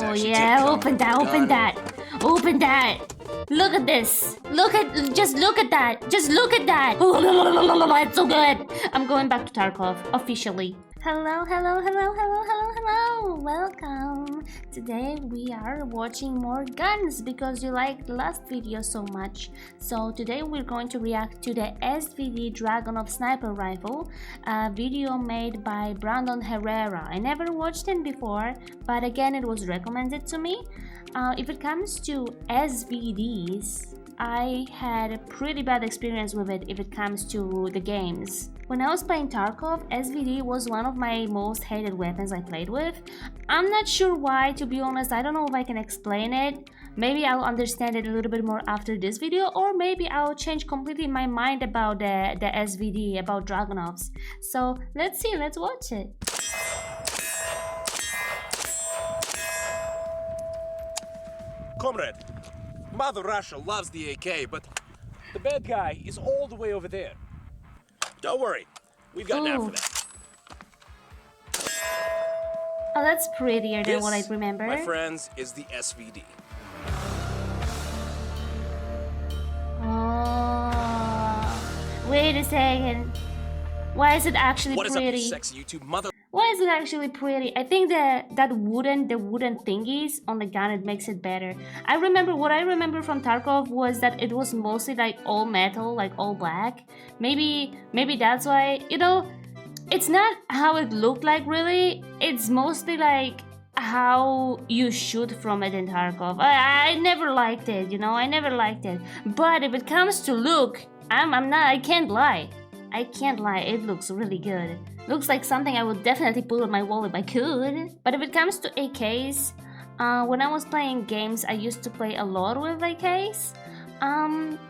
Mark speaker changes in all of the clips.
Speaker 1: Oh
Speaker 2: actually
Speaker 1: yeah,
Speaker 2: did come
Speaker 1: open
Speaker 2: from
Speaker 1: that,
Speaker 2: the
Speaker 1: open
Speaker 2: gun.
Speaker 1: that, open that. Look at this. Just look at that. Just look at that. It's so good. I'm going back to Tarkov officially. Hello, hello, hello, hello, hello, hello. Welcome. Today we are watching more guns because you liked the last video so much. So today we're going to react to the SVD Dragunov Sniper Rifle, a video made by Brandon Herrera. I never watched it before, but again it was recommended to me. If it comes to SVDs, I had a pretty bad experience with it if it comes to the games. When I was playing Tarkov, SVD was one of my most hated weapons I played with. I'm not sure why, to be honest. I don't know if I can explain it. Maybe I'll understand it a little bit more after this video, or maybe I'll change completely my mind about the SVD, about Dragunovs. So let's see, let's watch it.
Speaker 2: Comrade, Mother Russia loves the AK, but the bad guy is all the way over there. Don't worry, we've got an app for that.
Speaker 1: Oh, that's prettier than
Speaker 2: This,
Speaker 1: what I remember.
Speaker 2: my friends, is the SVD.
Speaker 1: Oh, wait a second. Why is it actually
Speaker 2: What is up, you
Speaker 1: pretty?
Speaker 2: sexy YouTube mother?
Speaker 1: Why is it actually pretty? I think the wooden thingies on the gun, it makes it better. What I remember from Tarkov was that it was mostly like all metal, like all black. Maybe that's why, you know, it's not how it looked like really. It's mostly like how you shoot from it in Tarkov. I never liked it, you know, I never liked it. But if it comes to look, I can't lie. I can't lie, it looks really good. Looks like something I would definitely put on my wall if I could. But if it comes to AKs, when I was playing games, I used to play a lot with AKs.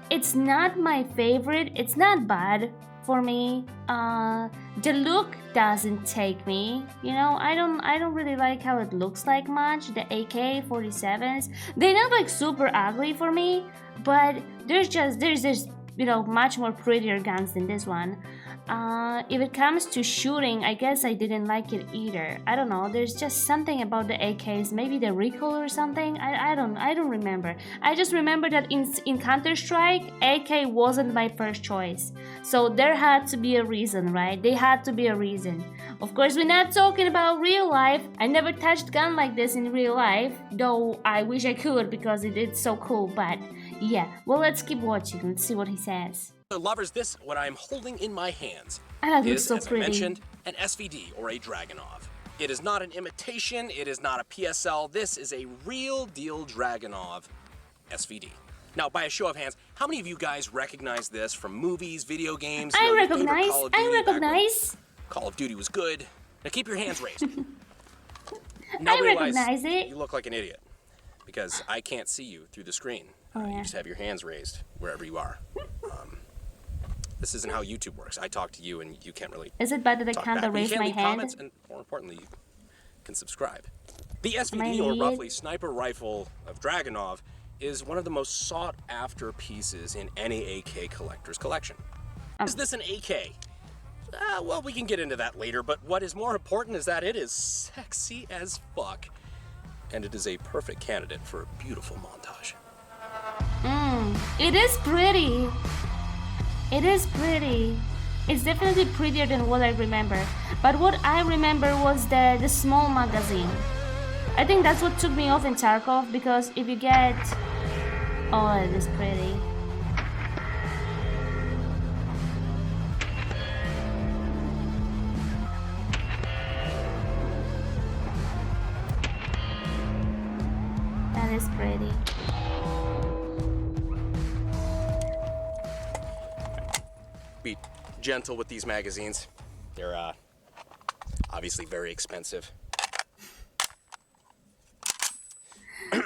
Speaker 1: It's not my favorite, it's not bad for me. The look doesn't take me, you know. I don't really like how it looks like much. The AK-47s, they're not like super ugly for me, but there's you know, much more prettier guns than this one. If it comes to shooting, I guess I didn't like it either. I don't know, there's just something about the AKs, maybe the recoil or something. I don't remember. I just remember that in Counter-Strike, AK wasn't my first choice. So there had to be a reason, right? There had to be a reason. Of course, we're not talking about real life. I never touched gun like this in real life, though I wish I could because it's so cool, but yeah. Well, let's keep watching and see what he says.
Speaker 2: Lovers, this, what I'm holding in my hands,
Speaker 1: That looks
Speaker 2: is,
Speaker 1: so
Speaker 2: as
Speaker 1: pretty.
Speaker 2: I mentioned, an SVD or a Dragunov. It is not an imitation, it is not a PSL, this is a real deal Dragunov SVD. Now, by a show of hands, how many of you guys recognize this from movies, video games?
Speaker 1: I recognize.
Speaker 2: Call of Duty was good. Now keep your hands raised.
Speaker 1: I recognize it.
Speaker 2: You look like an idiot because I can't see you through the screen.
Speaker 1: Oh, yeah.
Speaker 2: You just have your hands raised wherever you are. This isn't how YouTube works. I talk to you and you can't really.
Speaker 1: Is it bad that I
Speaker 2: talk
Speaker 1: can't
Speaker 2: back.
Speaker 1: raise
Speaker 2: you can
Speaker 1: my
Speaker 2: leave
Speaker 1: hand?
Speaker 2: comments and, more importantly, you can subscribe. The SVD,
Speaker 1: Am I
Speaker 2: or
Speaker 1: an
Speaker 2: roughly
Speaker 1: idiot?
Speaker 2: Sniper Rifle of Dragunov, is one of the most sought-after pieces in any AK collector's collection. Is this an AK? Well, we can get into that later, but what is more important is that it is sexy as fuck, and it is a perfect candidate for a beautiful montage.
Speaker 1: It is pretty. It is pretty. It's definitely prettier than what I remember. But what I remember was the small magazine. I think that's what took me off in Tarkov, because if you get... Oh, it is pretty. That is pretty.
Speaker 2: Be gentle with these magazines. They're obviously very expensive.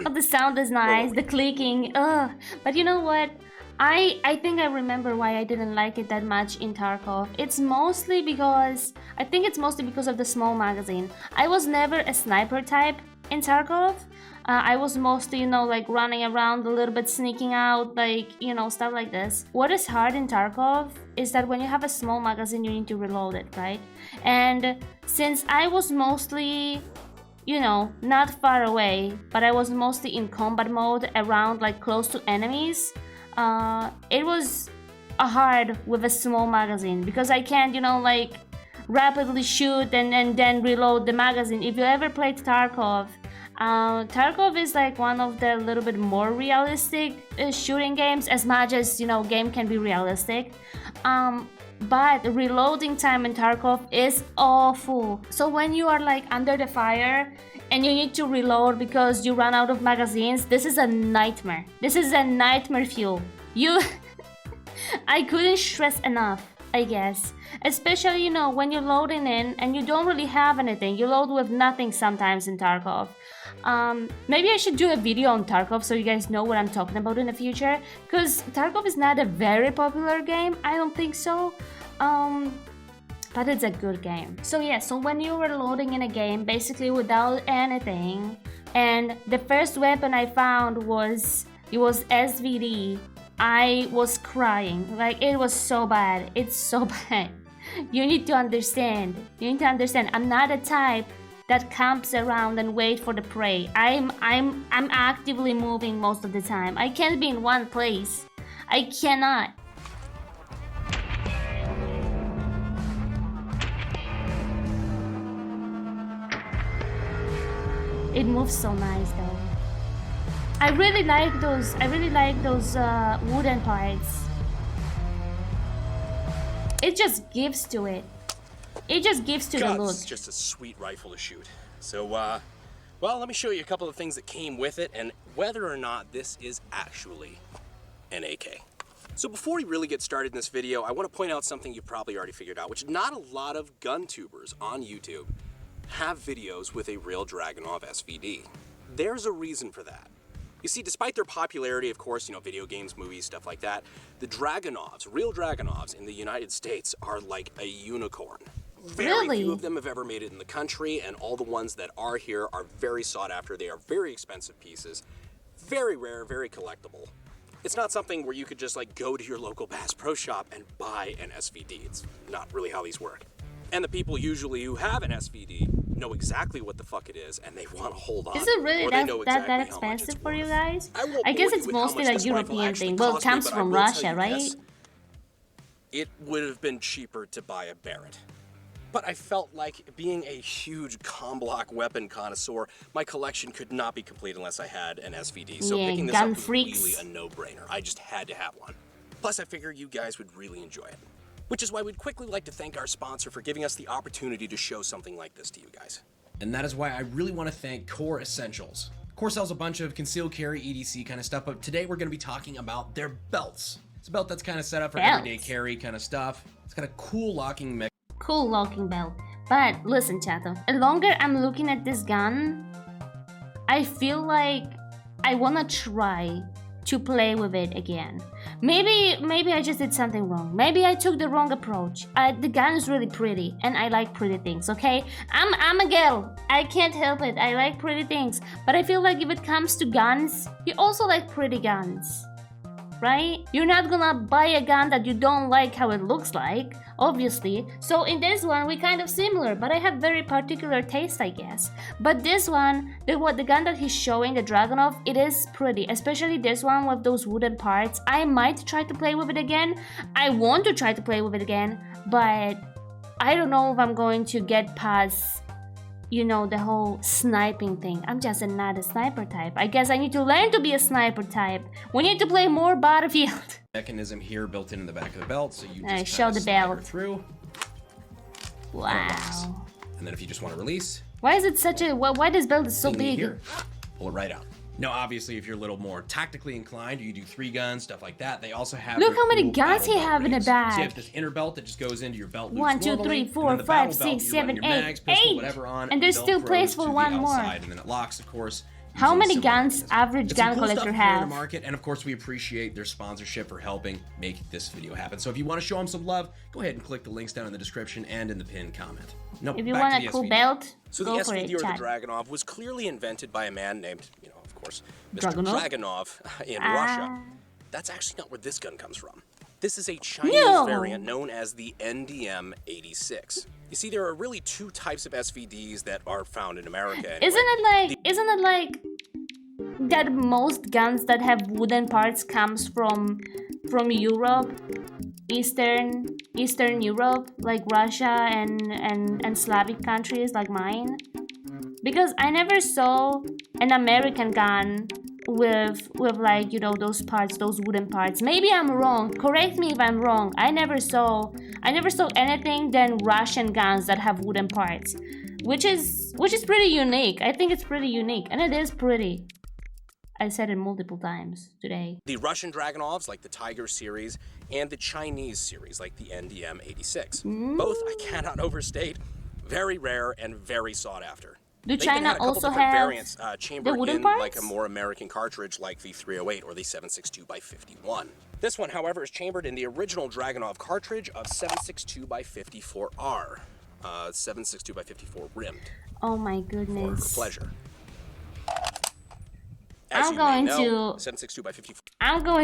Speaker 1: Oh, the sound is nice, the clicking, but you know what? I think I remember why I didn't like it that much in Tarkov. It's mostly because, I think it's mostly because of the small magazine. I was never a sniper type in Tarkov. I was mostly, you know, like running around a little bit, sneaking out, like, you know, stuff like this. What is hard in Tarkov is that when you have a small magazine, you need to reload it, right? And since I was mostly you know, not far away, but I was mostly in combat mode around like close to enemies. It was hard with a small magazine because I can't, you know, like rapidly shoot and then reload the magazine. If you ever played Tarkov, Tarkov is like one of the little bit more realistic shooting games, as much as, you know, game can be realistic. But reloading time in Tarkov is awful. So when you are like under the fire and you need to reload because you run out of magazines, this is a nightmare. This is a nightmare fuel. I couldn't stress enough, I guess. Especially, you know, when you're loading in and you don't really have anything. You load with nothing sometimes in Tarkov. Maybe I should do a video on Tarkov so you guys know what I'm talking about in the future. Because Tarkov is not a very popular game. I don't think so. But it's a good game. So yeah, so when you were loading in a game basically without anything, and the first weapon I found was SVD, I was crying. Like, it was so bad. It's so bad. You need to understand. I'm not a type that camps around and wait for the prey. I'm actively moving most of the time. I can't be in one place. I cannot. It moves so nice though. I really like those wooden parts. It just gives to it. It just gives to the look.
Speaker 2: It's just a sweet rifle to shoot. So, well, let me show you a couple of things that came with it and whether or not this is actually an AK. So before we really get started in this video, I want to point out something you've probably already figured out, which not a lot of gun tubers on YouTube have videos with a real Dragunov SVD. There's a reason for that. You see, despite their popularity, of course, you know, video games, movies, stuff like that, the Dragunovs, real Dragunovs in the United States are like a unicorn. Very few of them have ever made it in the country, and all the ones that are here are very sought after. They are very expensive pieces, very rare, very collectible. It's not something where you could just like go to your local Bass Pro Shop and buy an SVD. It's not really how these work. And the people usually who have an SVD know exactly what the fuck it is, and they want to hold on.
Speaker 1: Is it really that expensive for you guys? I guess it's mostly a European thing. Well, it comes from Russia, right?
Speaker 2: It would have been cheaper to buy a Barrett. But I felt like, being a huge com-block weapon connoisseur, my collection could not be complete unless I had an SVD. So picking this up was really a no-brainer. I just had to have one. Plus, I figured you guys would really enjoy it. Which is why we'd quickly like to thank our sponsor for giving us the opportunity to show something like this to you guys.
Speaker 3: And that is why I really want to thank Core Essentials. Core sells a bunch of concealed carry, EDC kind of stuff, but today we're going to be talking about their belts. It's a belt that's kind of set up for everyday carry kind of stuff. It's got a cool locking mechanism.
Speaker 1: Cool locking belt. But listen, chato, the longer I'm looking at this gun, I feel like I want to try to play with it again. Maybe I just did something wrong. Maybe I took the wrong approach. The gun is really pretty, and I like pretty things, okay? I'm a girl. I can't help it. I like pretty things. But I feel like if it comes to guns, you also like pretty guns, right? You're not gonna buy a gun that you don't like how it looks like, obviously. So in this one, we're kind of similar, but I have very particular taste, I guess. But this one, the gun that he's showing, the Dragunov, it is pretty, especially this one with those wooden parts. I might try to play with it again. I want to try to play with it again, but I don't know if I'm going to get past, you know, the whole sniping thing. I'm just not a sniper type. I guess I need to learn to be a sniper type. We need to play more Battlefield.
Speaker 3: Mechanism here built in the back of the belt, so you just
Speaker 1: show the belt
Speaker 3: through.
Speaker 1: Wow.
Speaker 3: And then if you just want to release,
Speaker 1: why is it such a why this belt is so big?
Speaker 3: Here, pull it right out. Now, obviously, if you're a little more tactically inclined, or you do 3 guns, stuff like that, they also have.
Speaker 1: Look how many guns he have in the bag.
Speaker 3: So you have this inner belt that just goes into your belt.
Speaker 1: 1, 2, 3, 4, 5, 6, 7, 8, 8. And there's still place for one more.
Speaker 3: And then it locks, of course.
Speaker 1: How many guns average gun collector have?
Speaker 3: Market, and of course, we appreciate their sponsorship for helping make this video happen. So if you want to show them some love, go ahead and click the links down in the description and in the pinned comment.
Speaker 1: No, if you want a cool belt,
Speaker 2: so the SVD or the Dragunov was clearly invented by a man named, you know, of course, Mr. Dragunov in Russia. That's actually not where this gun comes from. This is a Chinese variant known as the NDM-86. You see, there are really two types of SVDs that are found in America. Anyway.
Speaker 1: Isn't it like that most guns that have wooden parts comes from Europe, Eastern Europe, like Russia and Slavic countries like mine? Because I never saw an American gun with like, you know, those parts, those wooden parts. Maybe I'm wrong. Correct me if I'm wrong. I never saw anything than Russian guns that have wooden parts, which is pretty unique. I think it's pretty unique, and it is pretty. I said it multiple times today.
Speaker 2: The Russian Dragunovs, like the Tiger series, and the Chinese series, like the NDM-86. Both, I cannot overstate, very rare and very sought after.
Speaker 1: Do China also have
Speaker 2: variants, chambered
Speaker 1: the wooden
Speaker 2: in
Speaker 1: parts?
Speaker 2: like a more American cartridge like the 308 or the 7.62x51. This one, however, is chambered in the original Dragunov cartridge of 7.62x54R, 7.62x54 rimmed.
Speaker 1: Oh my goodness.
Speaker 2: For pleasure.
Speaker 1: I'm going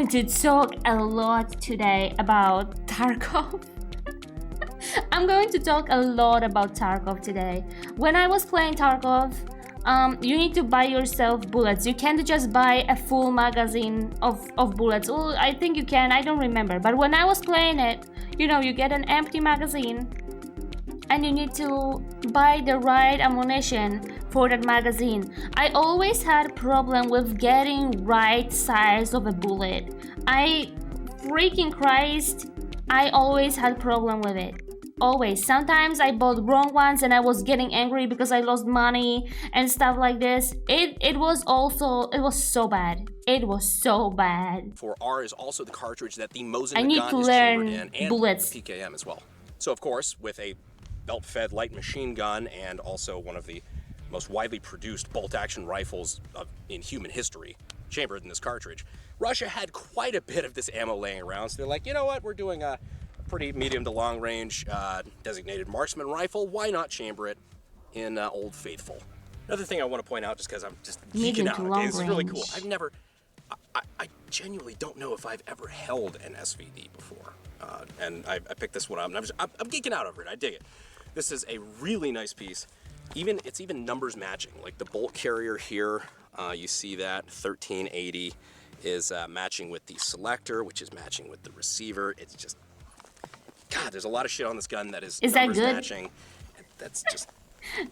Speaker 1: to talk a lot today about Tarkov. I'm going to talk a lot about Tarkov today. When I was playing Tarkov, you need to buy yourself bullets. You can't just buy a full magazine of bullets. Oh, I think you can, I don't remember. But when I was playing it, you know, you get an empty magazine and you need to buy the right ammunition for that magazine. I always had problem with getting right size of a bullet. I always had problem with it. Always. Sometimes I bought wrong ones and I was getting angry because I lost money and stuff like this. It was so bad. It was so bad.
Speaker 2: 4R is also the cartridge that the Mosin gun is chambered in, and
Speaker 1: bullets.
Speaker 2: PKM as well. So of course, with a belt-fed light machine gun and also one of the most widely produced bolt-action rifles in human history, chambered in this cartridge, Russia had quite a bit of this ammo laying around. So they're like, you know what, we're doing a pretty medium to long range designated marksman rifle. Why not chamber it in Old Faithful? Another thing I want to point out, just because I'm just geeking out, okay, this is really cool. I genuinely don't know if I've ever held an SVD before, and I picked this one up, and I'm geeking out over it. I dig it. This is a really nice piece. It's even numbers matching. Like the bolt carrier here, you see that 1380 is matching with the selector, which is matching with the receiver. It's just, God, there's a lot of shit on this gun that is numbers
Speaker 1: that good?
Speaker 2: Matching. That's just.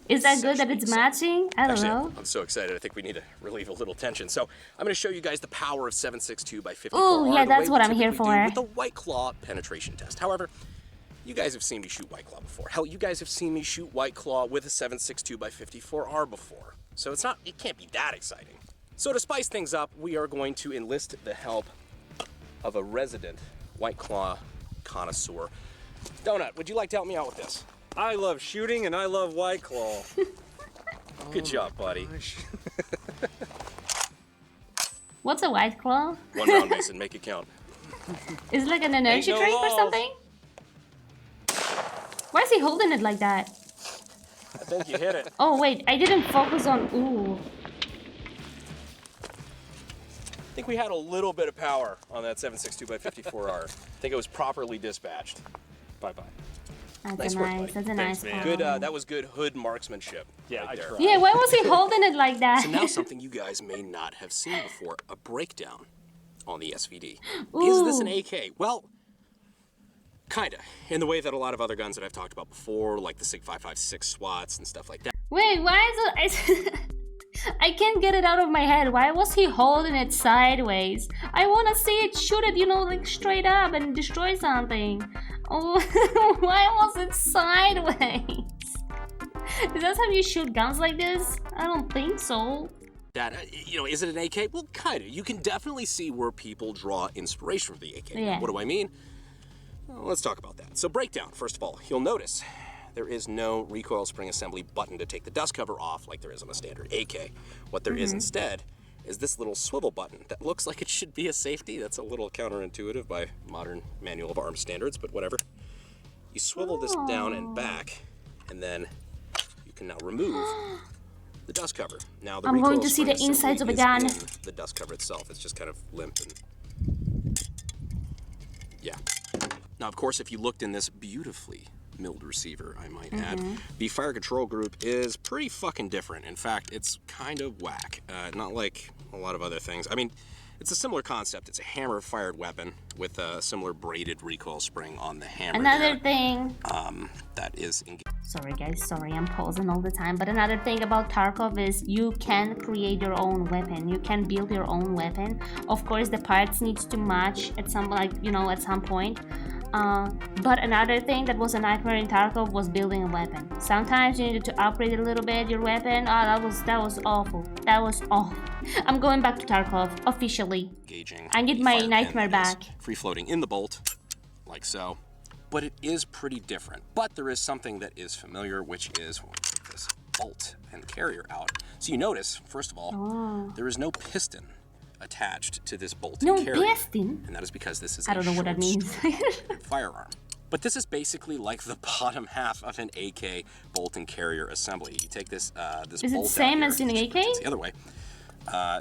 Speaker 1: Is that good that it's matching? I don't know.
Speaker 2: I'm so excited. I think we need to relieve a little tension. So I'm going to show you guys the power of 7.62x54.
Speaker 1: Oh yeah, that's what I'm here for.
Speaker 2: With the White Claw penetration test. However, you guys have seen me shoot White Claw before. Hell, you guys have seen me shoot White Claw with a 7.62x54R before. So it can't be that exciting. So to spice things up, we are going to enlist the help of a resident White Claw connoisseur. Donut, would you like to help me out with this?
Speaker 4: I love shooting and I love White Claw.
Speaker 2: Good job, buddy.
Speaker 1: What's a White Claw?
Speaker 2: 1 round, Mason. Make it count.
Speaker 1: Is it like an energy drink or something? Why is he holding it like that?
Speaker 2: I think you hit it.
Speaker 1: Oh wait, I didn't focus on. Ooh.
Speaker 2: I think we had a little bit of power on that 7.62x54R. I think it was properly dispatched. Bye-bye.
Speaker 1: That's a nice one.
Speaker 2: Good, that was good hood marksmanship.
Speaker 4: Yeah,
Speaker 2: right there.
Speaker 1: Yeah, why was he holding it like that?
Speaker 2: So now something you guys may not have seen before, a breakdown on the SVD.
Speaker 1: Ooh.
Speaker 2: Is this an AK? Well, kinda. In the way that a lot of other guns that I've talked about before, like the SIG 5.56 SWATs and stuff like that.
Speaker 1: Wait, why is it... I can't get it out of my head. Why was he holding it sideways? I want to see it, shoot it, you know, like straight up and destroy something. Oh, why was it sideways? Is that how you shoot guns like this? I don't think so.
Speaker 2: That, is it an AK? Well, kind of. You can definitely see where people draw inspiration from the AK.
Speaker 1: Yeah.
Speaker 2: What do I mean? Well, let's talk about that. So breakdown, first of all, you'll notice there is no recoil spring assembly button to take the dust cover off like there is on a standard AK. What there is instead is this little swivel button that looks like it should be a safety. That's a little counterintuitive by modern manual of arms standards, but whatever. You swivel this down and back, and then you can now remove the dust cover. Now the
Speaker 1: I'm going to see the insides of a gun.
Speaker 2: The dust cover itself, it's just kind of limp and yeah. Now, of course, if you looked in this beautifully milled receiver, I might add, the fire control group is pretty fucking different. In fact, it's kind of whack. Not like a lot of other things. I mean, it's a similar concept. It's a hammer-fired weapon with a similar braided recoil spring on the hammer.
Speaker 1: Another thing.
Speaker 2: That is.
Speaker 1: Sorry guys, sorry, I'm pausing all the time. But another thing about Tarkov is you can create your own weapon. You can build your own weapon. Of course, the parts needs to match at some, like, you know, at some point. But another thing that was a nightmare in Tarkov was building a weapon. Sometimes you needed to upgrade a little bit your weapon. Oh, that was awful. That was awful. I'm going back to Tarkov officially. I need my nightmare back.
Speaker 2: Free floating in the bolt, like so. But it is pretty different. But there is something that is familiar, which is this bolt and carrier out. So you notice, first of all, there is no piston attached to this bolt and carrier.
Speaker 1: No piston?
Speaker 2: And that is because this is
Speaker 1: I don't know what that means.
Speaker 2: firearm. But this is basically like the bottom half of an AK bolt and carrier assembly. You take this this
Speaker 1: is
Speaker 2: bolt
Speaker 1: it same
Speaker 2: out
Speaker 1: as
Speaker 2: here,
Speaker 1: in AK?
Speaker 2: it's the other way.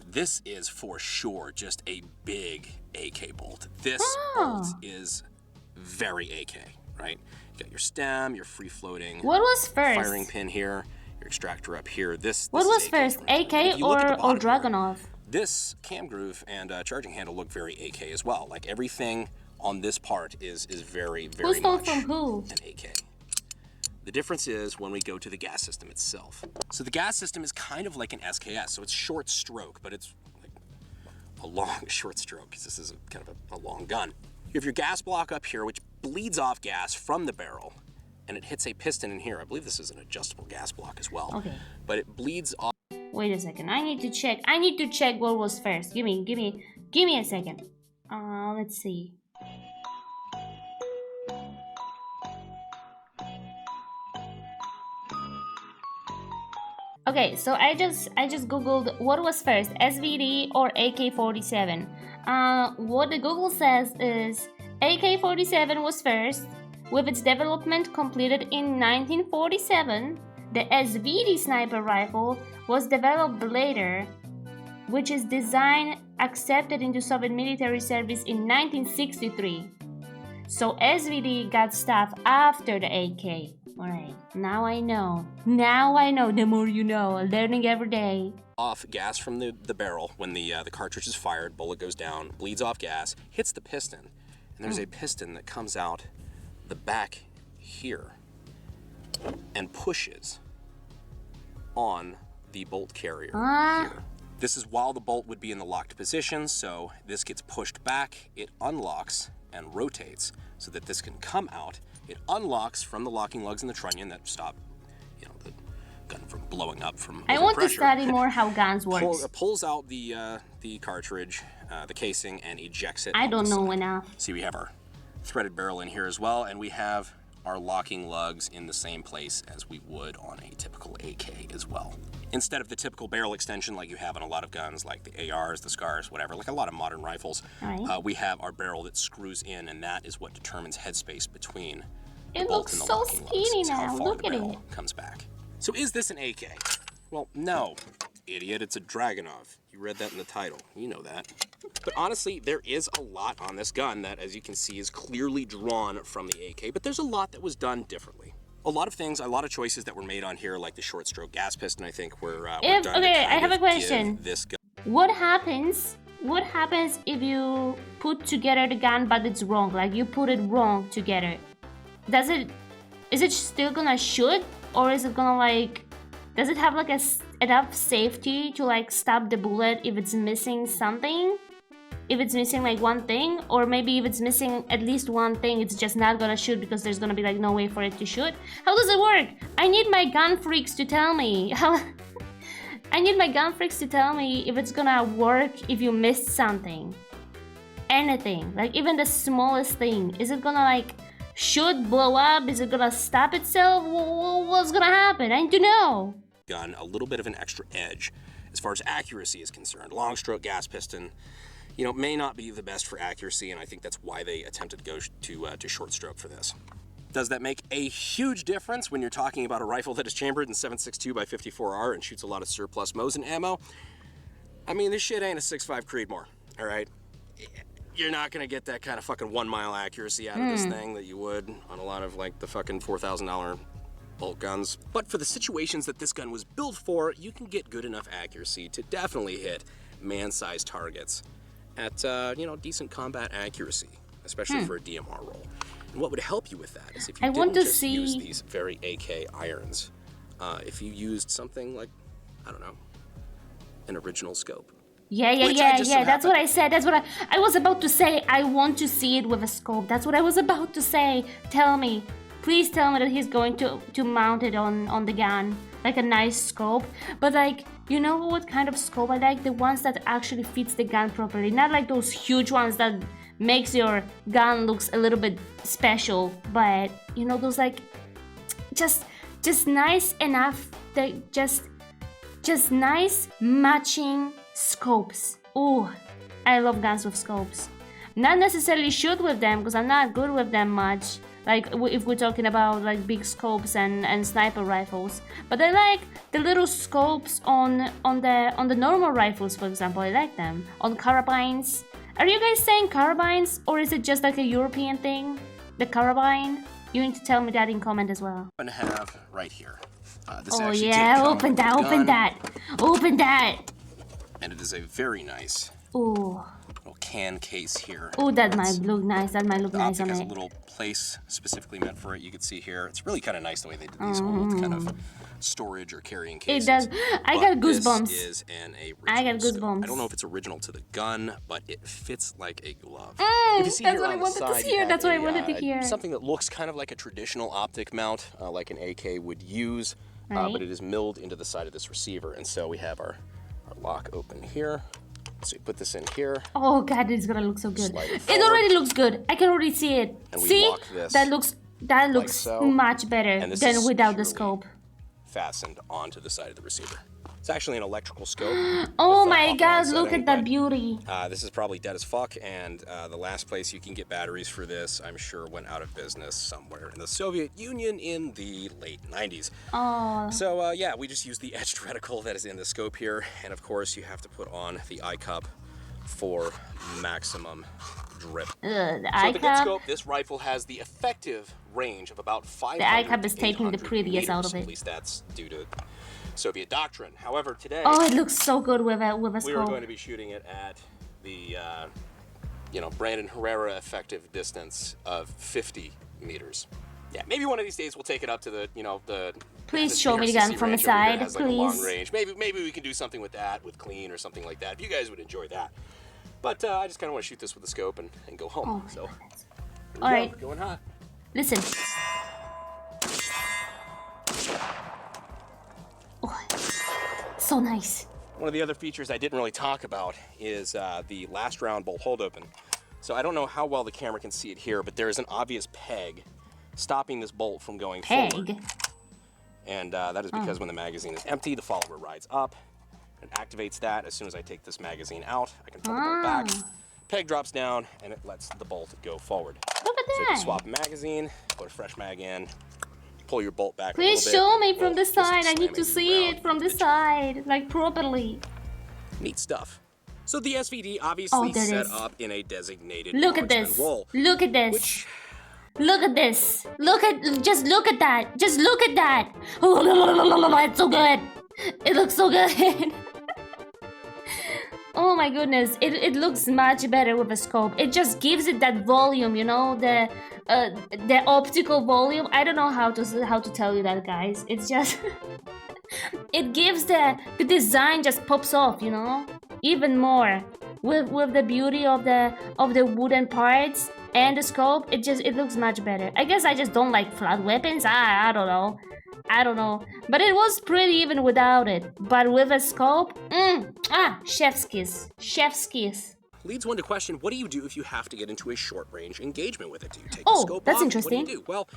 Speaker 2: This is for sure just a big AK bolt. This bolt is very AK, right? You got your stem, your free floating.
Speaker 1: What was first?
Speaker 2: Firing pin here, your extractor up here. This
Speaker 1: what was first, AK or Dragunov?
Speaker 2: This cam groove and charging handle look very AK as well. Like everything on this part is very
Speaker 1: Who stole from who?
Speaker 2: An AK. The difference is when we go to the gas system itself. So the gas system is kind of like an SKS, so it's short stroke, but it's like a long short stroke because this is kind of a long gun. You have your gas block up here, which bleeds off gas from the barrel, and it hits a piston in here. I believe this is an adjustable gas block as well.
Speaker 1: Okay.
Speaker 2: But it bleeds off.
Speaker 1: Wait a second. I need to check. I need to check what was first. Give me a second. Let's see. Okay, so I just googled what was first, SVD or AK-47. What the Google says is AK-47 was first, with its development completed in 1947. The SVD sniper rifle was developed later, which is designed accepted into Soviet military service in 1963. So SVD got stuff after the AK. Alright, now I know. Now I know, the more you know. Learning every day.
Speaker 2: Off gas from the barrel when the cartridge is fired, bullet goes down, bleeds off gas, hits the piston, and there's a piston that comes out the back here and pushes on the bolt carrier here. This is while the bolt would be in the locked position, so this gets pushed back, it unlocks and rotates so that this can come out. It unlocks from the locking lugs in the trunnion that stop, you know, the gun from blowing up from
Speaker 1: I want to study more how guns work.
Speaker 2: Pulls out the cartridge, the casing, and ejects it.
Speaker 1: I don't know enough.
Speaker 2: See, we have our threaded barrel in here as well, and we have our locking lugs in the same place as we would on a typical AK as well. Instead of the typical barrel extension like you have on a lot of guns, like the ARs, the SCARs, whatever, like a lot of modern rifles, we have our barrel that screws in, and that is what determines headspace between the bolt and the locking lugs.
Speaker 1: It looks so skinny
Speaker 2: It's
Speaker 1: now.
Speaker 2: how far
Speaker 1: Look
Speaker 2: the
Speaker 1: at
Speaker 2: barrel
Speaker 1: it.
Speaker 2: comes back. So is this an AK? Well, no, idiot. It's a Dragunov. You read that in the title. You know that. But honestly, there is a lot on this gun that, as you can see, is clearly drawn from the AK, but there's a lot that was done differently. A lot of things, a lot of choices that were made on here, like the short stroke gas piston, I think, were done
Speaker 1: okay, I have a question.
Speaker 2: This gun.
Speaker 1: What happens if you put together the gun but it's wrong? Like you put it wrong together. Is it still gonna shoot, or is it gonna like, does it have like enough safety to like stop the bullet if it's missing something? If it's missing like one thing, or maybe if it's missing at least one thing, it's just not gonna shoot because there's gonna be like no way for it to shoot. How does it work? I need my gun freaks to tell me. I need my gun freaks to tell me if it's gonna work if you missed something. Anything, like even the smallest thing. Is it gonna like shoot, blow up? Is it gonna stop itself? What's gonna happen? I need to know.
Speaker 2: Gun, a little bit of an extra edge as far as accuracy is concerned. Long stroke gas piston, you know, may not be the best for accuracy, and I think that's why they attempted to go to short stroke for this. Does that make a huge difference when you're talking about a rifle that is chambered in 7.62 by 54R and shoots a lot of surplus Mosin ammo? I mean, this shit ain't a 6.5 Creedmoor, all right? you're not gonna get that kind of fucking 1 mile accuracy out of this thing that you would on a lot of like the fucking $4,000 bolt guns. But for the situations that this gun was built for, you can get good enough accuracy to definitely hit man-sized targets at, you know, decent combat accuracy, especially for a DMR roll. And what would help you with that is if you didn't just use these very AK irons, if you used something like, I don't know, an original scope.
Speaker 1: Yeah. That's what I said. That's what I was about to say. I want to see it with a scope. That's what I was about to say. Tell me. Please tell me that he's going to mount it on the gun. Like a nice scope. But like, you know what kind of scope I like? The ones that actually fits the gun properly. Not like those huge ones that makes your gun looks a little bit special. But, you know, those like, just nice enough. Just nice matching scopes. Oh, I love guns with scopes. Not necessarily shoot with them because I'm not good with them much. Like if we're talking about like big scopes and sniper rifles, but I like the little scopes on the normal rifles, for example. I like them on carabines. Are you guys saying carabines, or is it just like a European thing? The carabine? You need to tell me that in comment as well.
Speaker 2: I'm gonna have right here. This
Speaker 1: Oh yeah, open that.
Speaker 2: And it is a very nice
Speaker 1: Ooh.
Speaker 2: little can case here.
Speaker 1: Oh, that might look nice. That might look nice on
Speaker 2: it. It has
Speaker 1: it.
Speaker 2: a little place specifically meant for it. You can see here. It's really kind of nice the way they did these old kind of storage or carrying cases.
Speaker 1: It does. I got goosebumps.
Speaker 2: This is an original.
Speaker 1: I got goosebumps.
Speaker 2: I don't know if it's original to the gun, but it fits like a glove.
Speaker 1: That's what I wanted to hear. That's what I wanted to hear.
Speaker 2: Something that looks kind of like a traditional optic mount, like an AK would use, but it is milled into the side of this receiver. And so we have our lock open here. So you put this in here.
Speaker 1: Oh god, it's gonna look so good. It already looks good. I can already see it.
Speaker 2: And we
Speaker 1: see?
Speaker 2: lock this
Speaker 1: That looks
Speaker 2: like so.
Speaker 1: much better than without the scope.
Speaker 2: Fastened onto the side of the receiver. It's actually an electrical scope.
Speaker 1: Oh my god, look at that beauty.
Speaker 2: This is probably dead as fuck, and the last place you can get batteries for this, I'm sure, went out of business somewhere in the Soviet Union in the late 90s.
Speaker 1: Oh.
Speaker 2: So yeah, we just use the etched reticle that is in the scope here, and of course you have to put on the eye cup for maximum drip.
Speaker 1: The eye
Speaker 2: the
Speaker 1: cup.
Speaker 2: scope, this rifle has the effective range of about 500
Speaker 1: The eye cup is
Speaker 2: to
Speaker 1: taking the
Speaker 2: 800
Speaker 1: prettiest out of
Speaker 2: meters.
Speaker 1: it.
Speaker 2: At least that's due to Soviet doctrine. However, today
Speaker 1: Oh, it looks so good with a
Speaker 2: we are
Speaker 1: scope.
Speaker 2: going to be shooting it at the you know, Brandon Herrera effective distance of 50 meters. Yeah, maybe one of these days we'll take it up to the, you know, the.
Speaker 1: Please show me the
Speaker 2: PRCC
Speaker 1: gun from the
Speaker 2: ranch over here
Speaker 1: side,
Speaker 2: that has, like, a long
Speaker 1: please.
Speaker 2: range. Maybe we can do something with that, with clean or something like that. If you guys would enjoy that. But I just kind of want to shoot this with the scope and go home.
Speaker 1: Oh,
Speaker 2: so.
Speaker 1: All right.
Speaker 2: Going hot.
Speaker 1: Listen. Oh, so nice.
Speaker 2: One of the other features I didn't really talk about is the last round bolt hold open. So I don't know how well the camera can see it here, but there is an obvious peg stopping this bolt from going forward. And that is because when the magazine is empty, the follower rides up and activates that. As soon as I take this magazine out, I can pull the bolt back. Peg drops down and it lets the bolt go forward.
Speaker 1: Look at
Speaker 2: So you
Speaker 1: that.
Speaker 2: can swap magazine, put a fresh mag in, pull your bolt back
Speaker 1: Please
Speaker 2: a little
Speaker 1: show
Speaker 2: bit.
Speaker 1: me from the
Speaker 2: Just
Speaker 1: side. I
Speaker 2: slam
Speaker 1: need to
Speaker 2: in
Speaker 1: see
Speaker 2: round
Speaker 1: it from the
Speaker 2: into
Speaker 1: side, like properly.
Speaker 2: Neat stuff. So the SVD obviously
Speaker 1: there it
Speaker 2: set
Speaker 1: is.
Speaker 2: up in a designated
Speaker 1: Look at
Speaker 2: marksman
Speaker 1: this.
Speaker 2: role.
Speaker 1: Look at this. Look at this. Just look at that. Just look at that. Oh, it's so good. It looks so good. Oh my goodness. It looks much better with a scope. It just gives it that volume, you know, the optical volume. I don't know how to tell you that, guys. It's just it gives the design just pops off, you know, even more with the beauty of the wooden parts and the scope. It looks much better. I guess I just don't like flat weapons. I don't know, but it was pretty even without it. But with a scope, chef's kiss.
Speaker 2: Leads one to question, what do you do if you have to get into a short range engagement with it? Do you take
Speaker 1: Oh,
Speaker 2: the scope
Speaker 1: that's
Speaker 2: off?
Speaker 1: interesting.
Speaker 2: What do you do? Well,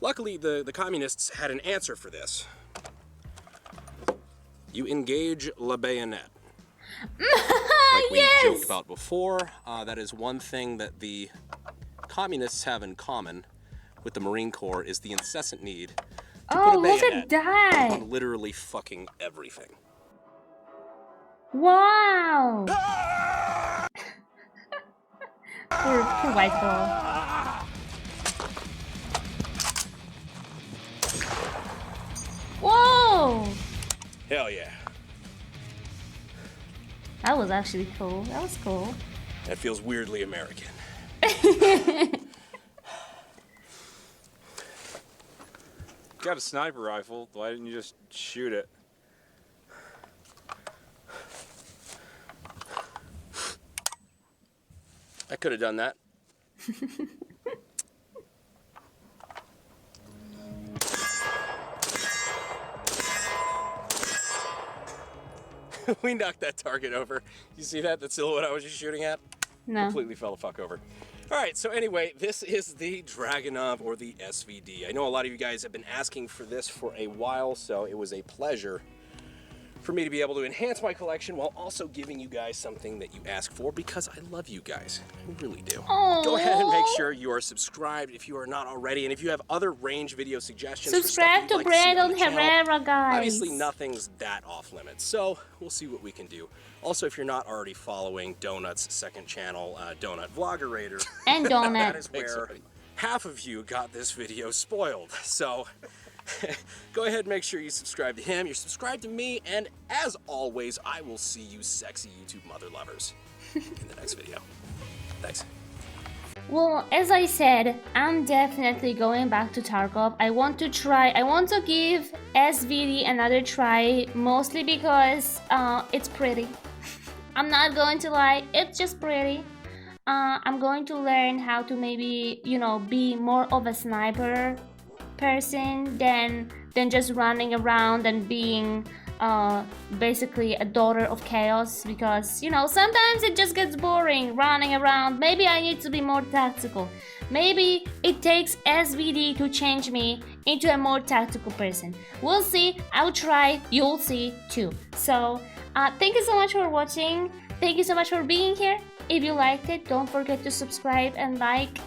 Speaker 2: luckily the communists had an answer for this. You engage la bayonet. Like we joked about before, that is one thing that the communists have in common with the Marine Corps is the incessant need to put a
Speaker 1: Look
Speaker 2: bayonet
Speaker 1: at that.
Speaker 2: on literally fucking everything.
Speaker 1: Wow. for white claw. Whoa!
Speaker 2: Hell yeah.
Speaker 1: That was actually cool. That was cool.
Speaker 2: That feels weirdly American.
Speaker 4: You got a sniper rifle, why didn't you just shoot it?
Speaker 2: I could have done that. We knocked that target over. You see that? The silhouette I was just shooting at?
Speaker 1: No.
Speaker 2: Completely fell the fuck over. All right, so anyway, this is the Dragunov, or the SVD. I know a lot of you guys have been asking for this for a while, so it was a pleasure for me to be able to enhance my collection while also giving you guys something that you ask for, because I love you guys. I really do.
Speaker 1: Aww.
Speaker 2: Go ahead and make sure you are subscribed if you are not already, and if you have other range video suggestions,
Speaker 1: subscribe to Brandon Herrera, guys.
Speaker 2: Obviously, nothing's that off limits, so we'll see what we can do. Also, if you're not already following Donut's second channel, Donut Vloggerator,
Speaker 1: and Donut,
Speaker 2: that is where half of you got this video spoiled. So go ahead and make sure you subscribe to him, you're subscribed to me, and as always, I will see you sexy YouTube mother lovers in the next video. Thanks.
Speaker 1: Well, as I said, I'm definitely going back to Tarkov. I want to give SVD another try, mostly because it's pretty. I'm not going to lie, it's just pretty. I'm going to learn how to maybe, you know, be more of a sniper person than just running around and being basically a daughter of chaos, because, you know, sometimes it just gets boring running around. Maybe I need to be more tactical. Maybe it takes SVD to change me into a more tactical person. We'll see. I'll try. You'll see too. So thank you so much for watching. Thank you so much for being here. If you liked it, don't forget to subscribe and like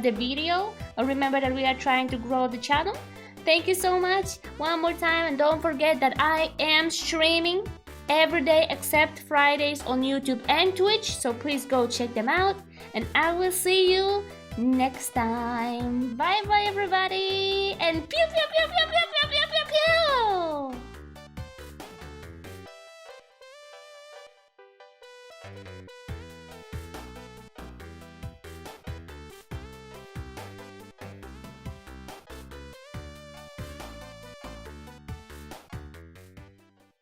Speaker 1: the video. Remember that we are trying to grow the channel. Thank you so much one more time, and don't forget that I am streaming every day except Fridays on YouTube and Twitch, so please go check them out, and I will see you next time. Bye bye everybody, and pew pew pew pew pew pew pew pew pew.